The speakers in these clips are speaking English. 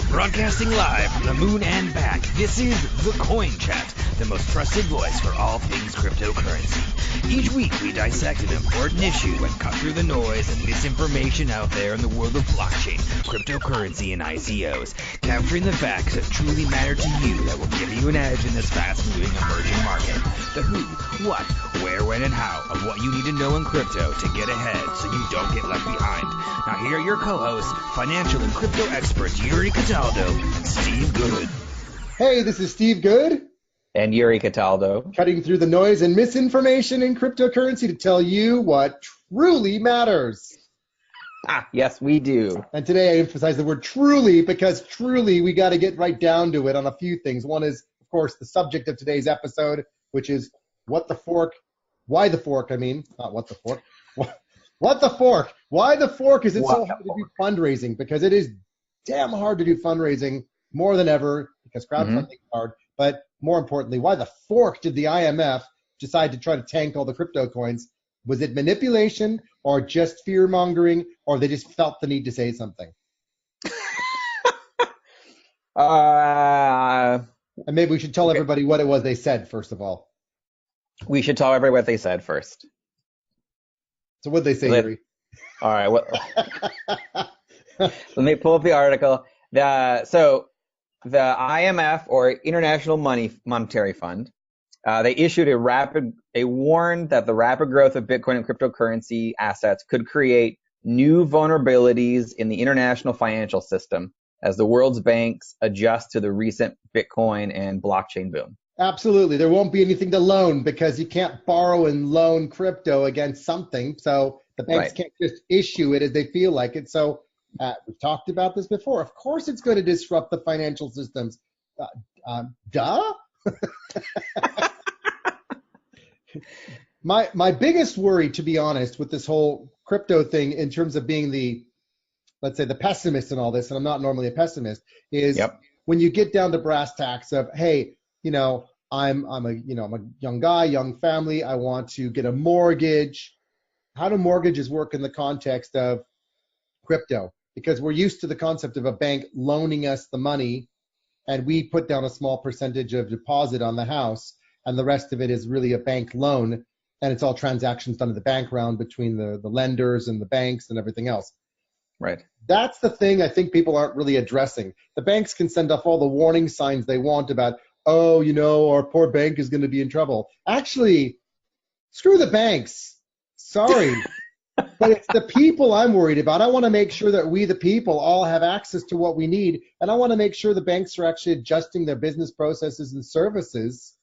Broadcasting live from the moon and back, this is The Coin Chat, the most trusted voice for all things cryptocurrency. Each week we dissect an important issue and cut through the noise and misinformation out there in the world of blockchain, cryptocurrency, and ICOs, capturing the facts that truly matter to you that will give you an edge in this fast-moving emerging market. The who, what, where, when, and how of what you need to know in crypto to get ahead so you don't get left behind. Now here are your co-hosts, financial and crypto experts Yuri Cataldo and Steve Good. Hey, this is Steve Good. And Yuri Cataldo. Cutting through the noise and misinformation in cryptocurrency to tell you what truly matters. Yes, we do. And today I emphasize the word truly because truly we got to get right down to it on a few things. One is, of course, the subject of today's episode, which is what the fork, why the fork, I mean, not what the fork. What the fork? Why the fork is it so hard to do fundraising? Because it is damn hard to do fundraising more than ever because crowdfunding is hard. But more importantly, why the fork did the IMF decide to try to tank all the crypto coins? Was it manipulation or just fear mongering, or they just felt the need to say something? And maybe we should tell everybody what it was they said, first of all. We should tell everybody what they said first. So what did they say, Yuri? All right. Let me pull up the article. So the IMF, or International Monetary Fund, they issued a warned that the rapid growth of Bitcoin and cryptocurrency assets could create new vulnerabilities in the international financial system as the world's banks adjust to the recent Bitcoin and blockchain boom. Absolutely. There won't be anything to loan because you can't borrow and loan crypto against something. So the banks can't just issue it as they feel like it. So we've talked about this before. Of course it's going to disrupt the financial systems. Duh? My biggest worry, to be honest, with this whole crypto thing in terms of being the, let's say, the pessimist in all this, and I'm not normally a pessimist, is when you get down to brass tacks of, hey, you know, I'm a young guy, young family. I want to get a mortgage. How do mortgages work in the context of crypto? Because we're used to the concept of a bank loaning us the money, and we put down a small percentage of deposit on the house, and the rest of it is really a bank loan, and it's all transactions done in the background between the lenders and the banks and everything else. Right. That's the thing I think people aren't really addressing. The banks can send off all the warning signs they want about, oh, you know, our poor bank is going to be in trouble. Actually, screw the banks. Sorry. But it's the people I'm worried about. I want to make sure that we, the people, all have access to what we need. And I want to make sure the banks are actually adjusting their business processes and services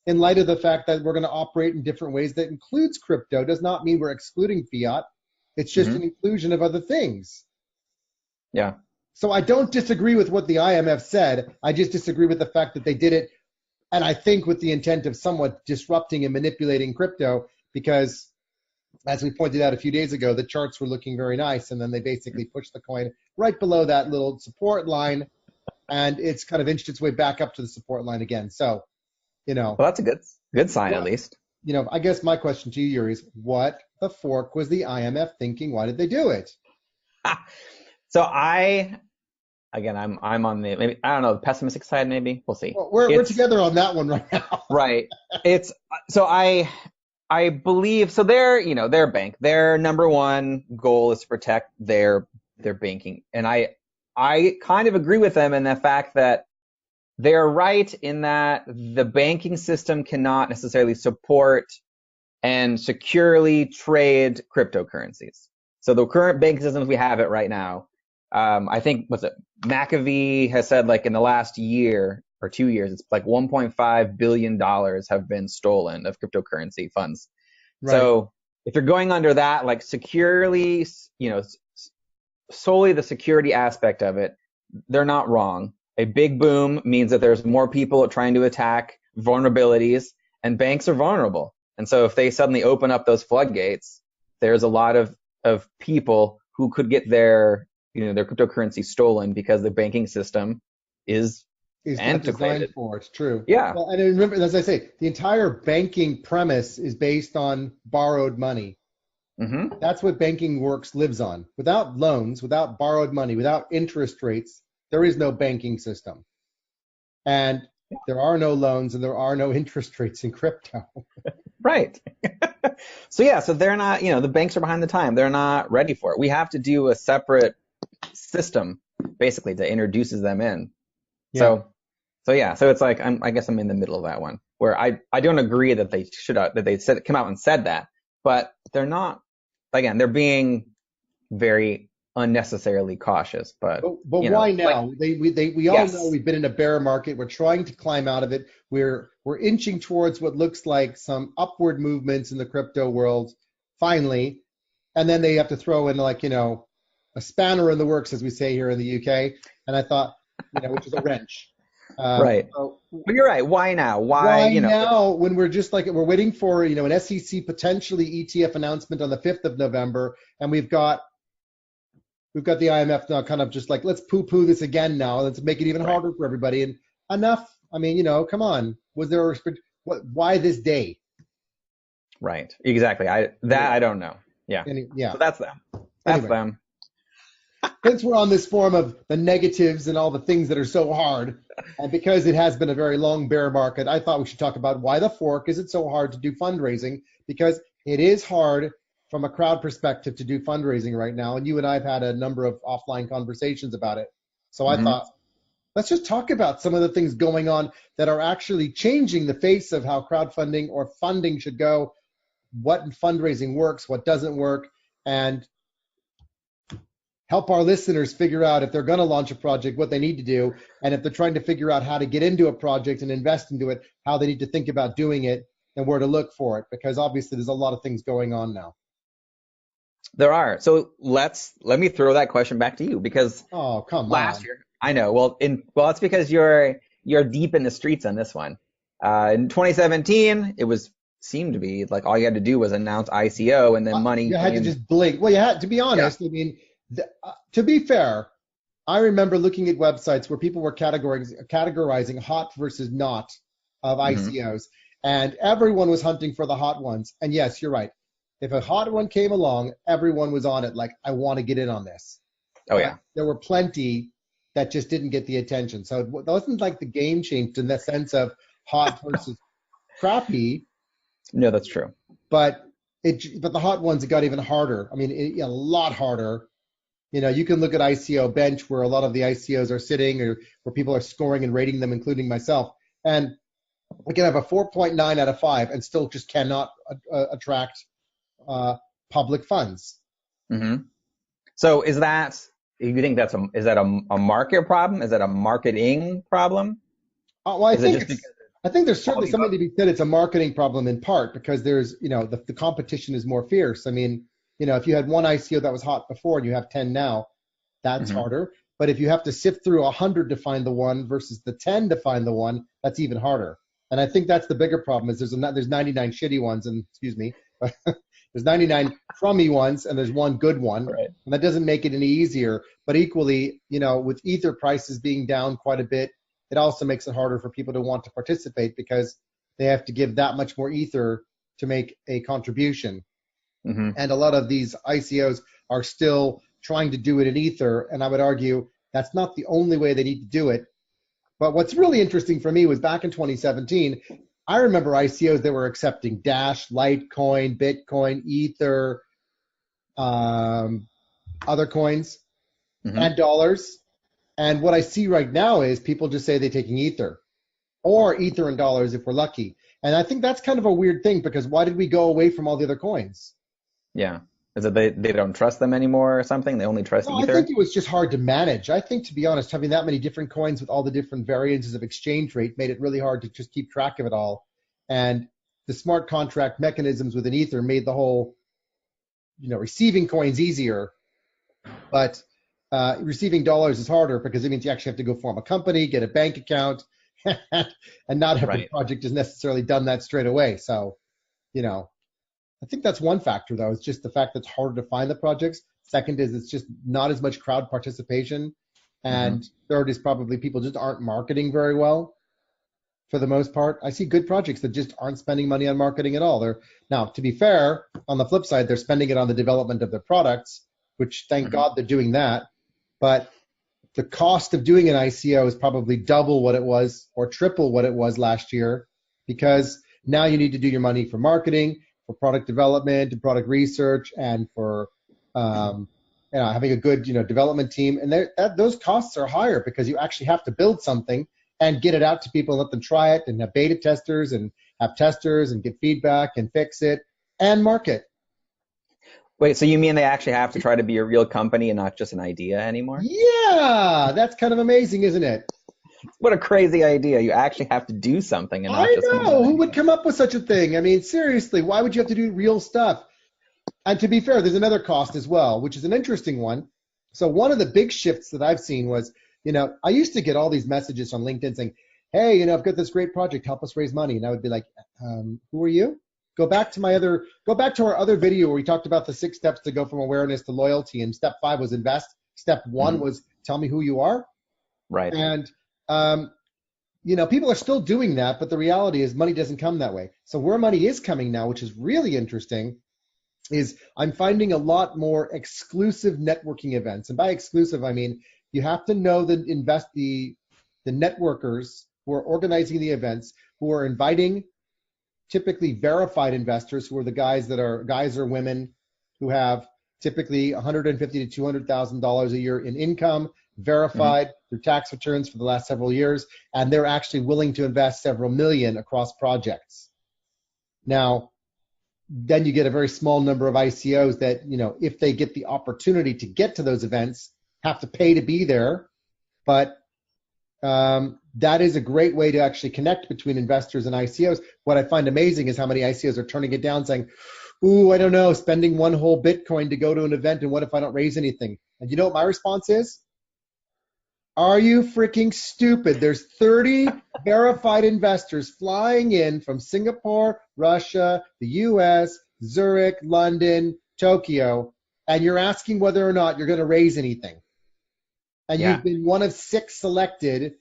in light of the fact that we're going to operate in different ways that includes crypto. Does not mean we're excluding fiat. It's just an inclusion of other things. Yeah. So I don't disagree with what the IMF said. I just disagree with the fact that they did it, and I think with the intent of somewhat disrupting and manipulating crypto, because as we pointed out a few days ago, the charts were looking very nice, and then they basically pushed the coin right below that little support line, and it's kind of inched its way back up to the support line again. So, you know. Well, that's a good sign, at least. You know, I guess my question to you, Yuri, is what the fork was the IMF thinking? Why did they do it? So I'm on the, maybe, I don't know, the pessimistic side, maybe. We'll see. Well, we're together on that one right now. Right. So I believe, so their bank, their number one goal is to protect their banking. And I kind of agree with them in the fact that they're right in that the banking system cannot necessarily support and securely trade cryptocurrencies. So the current banking systems we have it right now, I think, McAfee has said like in the last year or 2 years, it's like $1.5 billion have been stolen of cryptocurrency funds. Right. So if you're going under that, like securely, solely the security aspect of it, they're not wrong. A big boom means that there's more people trying to attack vulnerabilities, and banks are vulnerable. And so if they suddenly open up those floodgates, there's a lot of people who could get their cryptocurrency stolen because the banking system is antiquated. Designed for. It's true. Yeah. Well, and remember, as I say, the entire banking premise is based on borrowed money. Mm-hmm. That's what banking lives on. Without loans, without borrowed money, without interest rates, there is no banking system. And there are no loans and there are no interest rates in crypto. Right. So yeah, so they're not, the banks are behind the time. They're not ready for it. We have to do a separate system basically that introduces them in. Yeah. So yeah, so it's like I guess I'm in the middle of that one where I don't agree that they should that they said come out and said that, but they're not. Again, they're being very unnecessarily cautious. But why now? We all know yes, we've been in a bear market. We're trying to climb out of it. We're inching towards what looks like some upward movements in the crypto world finally, and then they have to throw in like a spanner in the works, as we say here in the UK. And I thought, which is a wrench. right. So But you're right. Why now? why now when we're just like we're waiting for an SEC potentially ETF announcement on the 5th of November, and we've got the IMF now kind of just like, let's poo-poo this again now. Let's make it even harder for everybody. And enough. I mean, come on. Was there why this day? Right. Exactly. I don't know. Yeah. Yeah. So that's them. That's them. Since we're on this form of the negatives and all the things that are so hard, and because it has been a very long bear market, I thought we should talk about why the fork is it so hard to do fundraising, because it is hard from a crowd perspective to do fundraising right now. And you and I have had a number of offline conversations about it. So I thought, let's just talk about some of the things going on that are actually changing the face of how crowdfunding or funding should go, what fundraising works, what doesn't work, and help our listeners figure out if they're going to launch a project, what they need to do, and if they're trying to figure out how to get into a project and invest into it, how they need to think about doing it and where to look for it, because obviously there's a lot of things going on now. There are. So let me throw that question back to you, because last year, I know. Well, it's because you're deep in the streets on this one. In 2017, it seemed to be like all you had to do was announce ICO and then money. You had to just blink. Well, you had to be honest. Yeah. I mean, to be fair, I remember looking at websites where people were categorizing hot versus not of ICOs, and everyone was hunting for the hot ones. And yes, you're right. If a hot one came along, everyone was on it. Like, I want to get in on this. Oh yeah. There were plenty that just didn't get the attention. So it wasn't like the game changed in the sense of hot versus crappy. No, that's true. But the hot ones, it got even harder. I mean, a lot harder. You can look at ICO Bench, where a lot of the ICOs are sitting, or where people are scoring and rating them, including myself. And we can have a 4.9 out of 5 and still just cannot attract public funds. So is that, you think is that a market problem? Is that a marketing problem? Well, I think there's certainly something to be said. It's a marketing problem in part because there's, the competition is more fierce. I mean, if you had one ICO that was hot before and you have 10 now, that's harder. But if you have to sift through 100 to find the one versus the 10 to find the one, that's even harder. And I think that's the bigger problem is there's 99 shitty ones, and excuse me, but there's 99 crummy ones and there's one good one. Right. And that doesn't make it any easier. But equally, with Ether prices being down quite a bit, it also makes it harder for people to want to participate because they have to give that much more Ether to make a contribution. And a lot of these ICOs are still trying to do it in Ether. And I would argue that's not the only way they need to do it. But what's really interesting for me was back in 2017, I remember ICOs that were accepting Dash, Litecoin, Bitcoin, Ether, other coins, and dollars. And what I see right now is people just say they're taking Ether or Ether and dollars if we're lucky. And I think that's kind of a weird thing because why did we go away from all the other coins? Yeah. Is it they don't trust them anymore or something? They only trust Ether? I think it was just hard to manage. I think, to be honest, having that many different coins with all the different variances of exchange rate made it really hard to just keep track of it all. And the smart contract mechanisms within Ether made the whole, receiving coins easier. But receiving dollars is harder because it means you actually have to go form a company, get a bank account, and not every project has necessarily done that straight away. So, I think that's one factor, though. It's just the fact that it's harder to find the projects. Second is it's just not as much crowd participation. And third is probably people just aren't marketing very well. for the most part. I see good projects that just aren't spending money on marketing at all. Now, to be fair, on the flip side, they're spending it on the development of their products, which thank God they're doing that. But the cost of doing an ICO is probably double what it was or triple what it was last year, because now you need to do your money for marketing, for product development and product research, and for having a good development team. And those costs are higher because you actually have to build something and get it out to people and let them try it and have beta testers and have testers and get feedback and fix it and market. Wait, so you mean they actually have to try to be a real company and not just an idea anymore? Yeah, that's kind of amazing, isn't it? What a crazy idea. You actually have to do something and not just... I know. Who would come up with such a thing? I mean, seriously, why would you have to do real stuff? And to be fair, there's another cost as well, which is an interesting one. So one of the big shifts that I've seen was, I used to get all these messages on LinkedIn saying, hey, I've got this great project, help us raise money. And I would be like, who are you? Go back to our other video where we talked about the 6 steps to go from awareness to loyalty. And step 5 was invest. Step 1 was tell me who you are. Right. And, people are still doing that, but the reality is money doesn't come that way. So where money is coming now, which is really interesting, is I'm finding a lot more exclusive networking events. And by exclusive, I mean, you have to know the networkers who are organizing the events, who are inviting typically verified investors, who are the guys or women who have typically $150,000 to $200,000 a year in income, verified through tax returns for the last several years, and they're actually willing to invest several million across projects. Now, then you get a very small number of ICOs that, if they get the opportunity to get to those events, have to pay to be there. But that is a great way to actually connect between investors and ICOs. What I find amazing is how many ICOs are turning it down, saying, ooh, I don't know, spending one whole Bitcoin to go to an event, and what if I don't raise anything? And you know what my response is? Are you freaking stupid? There's 30 verified investors flying in from Singapore, Russia, the US, Zurich, London, Tokyo, and you're asking whether or not you're going to raise anything. And you've been one of 6 selected,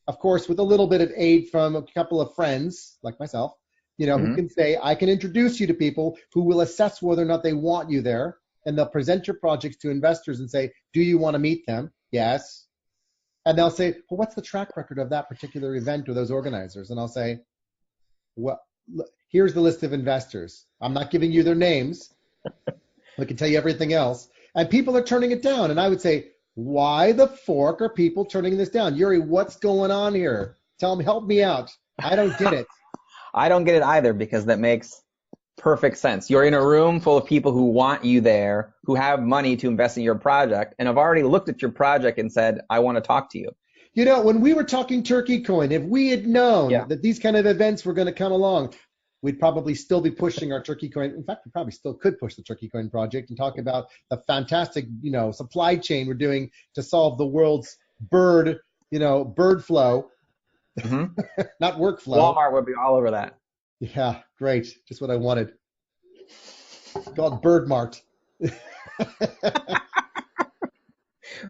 of course, with a little bit of aid from a couple of friends like myself, who can say, I can introduce you to people who will assess whether or not they want you there. And they'll present your projects to investors and say, do you want to meet them? Yes. And they'll say, well, what's the track record of that particular event or those organizers? And I'll say, well, look, here's the list of investors. I'm not giving you their names. I can tell you everything else. And people are turning it down. And I would say, why the fork are people turning this down? Yuri, what's going on here? Help me out. I don't get it. I don't get it either, because that makes perfect sense. You're in a room full of people who want you there, who have money to invest in your project, and have already looked at your project and said, I want to talk to you. When we were talking Turkey Coin, if we had known that these kind of events were going to come along, we'd probably still be pushing our Turkey Coin. In fact, we probably still could push the Turkey Coin project and talk about the fantastic, supply chain we're doing to solve the world's bird flow, not workflow. Walmart would be all over that. Yeah, great. Just what I wanted. It's called Bird Mart. But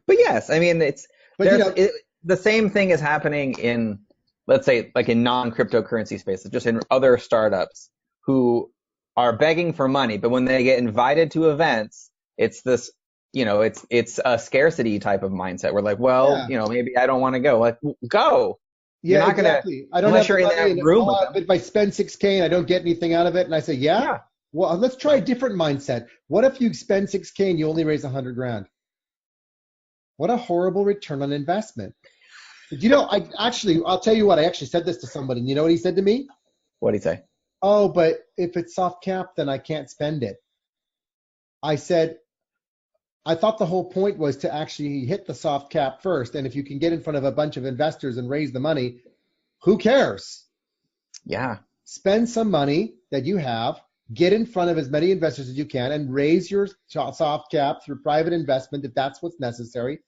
yes, I mean, the same thing is happening in, let's say, like in non-cryptocurrency spaces, just in other startups who are begging for money, but when they get invited to events, it's this, it's a scarcity type of mindset. We're like, well, maybe I don't want to go. Like, go. Yeah, you're not exactly. I don't unless you're in that room with them. If I spend $6K and I don't get anything out of it, and I say, well, let's try a different mindset. What if you spend $6K and you only raise $100,000? What a horrible return on investment. I'll tell you what, I actually said this to somebody, and you know what he said to me? What did he say? Oh, but if it's soft cap, then I can't spend it. I said, I thought the whole point was to actually hit the soft cap first, and if you can get in front of a bunch of investors and raise the money, who cares? Yeah. Spend some money that you have, get in front of as many investors as you can, and raise your soft cap through private investment if that's what's necessary.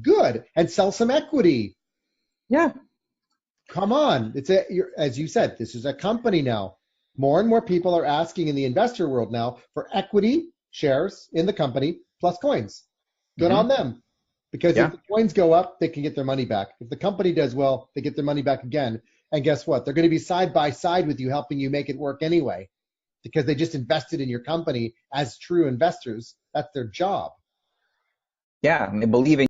Good. And sell some equity. Yeah. Come on. As you said, this is a company now. More and more people are asking in the investor world now for equity shares in the company plus coins. Good on them. Because if the coins go up, they can get their money back. If the company does well, they get their money back again. And guess what? They're going to be side by side with you, helping you make it work anyway, because they just invested in your company as true investors. That's their job. Yeah, and they believe in